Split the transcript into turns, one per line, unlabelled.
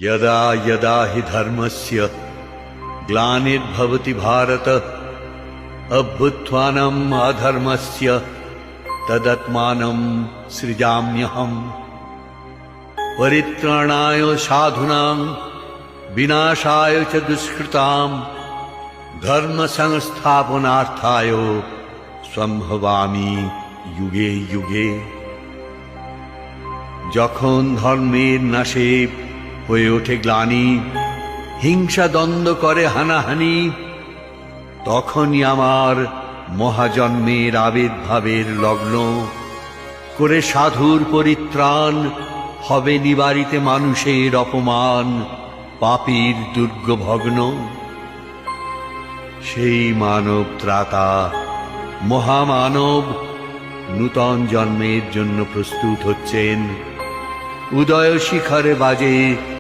यदा यदा हि धर्मस्य ग्लानिर्भवति भारत अभ्युत्थानम् अधर्मस्य तदात्मानं सृजाम्यहम्। परित्राणाय साधूनां विनाशाय च दुष्कृतां धर्म संस्थापनार्थाय सम्भवामि युगे युगे। যখন ধর্মের নাশে হয়ে ওঠে গ্লানি, হিংসা দ্বন্দ্ব করে হানাহানি, তখনই আমার মহাজন্মের আবির্ভাবের লগ্ন করে সাধুর পরিত্রাণ হবে নিবারিতে মানুষের অপমান, পাপীর দুর্গ ভগ্ন। সেই মানব ত্রাতা মহামানব নূতন জন্মের জন্য প্রস্তুত হচ্ছেন। উদয় শিখরে বাজে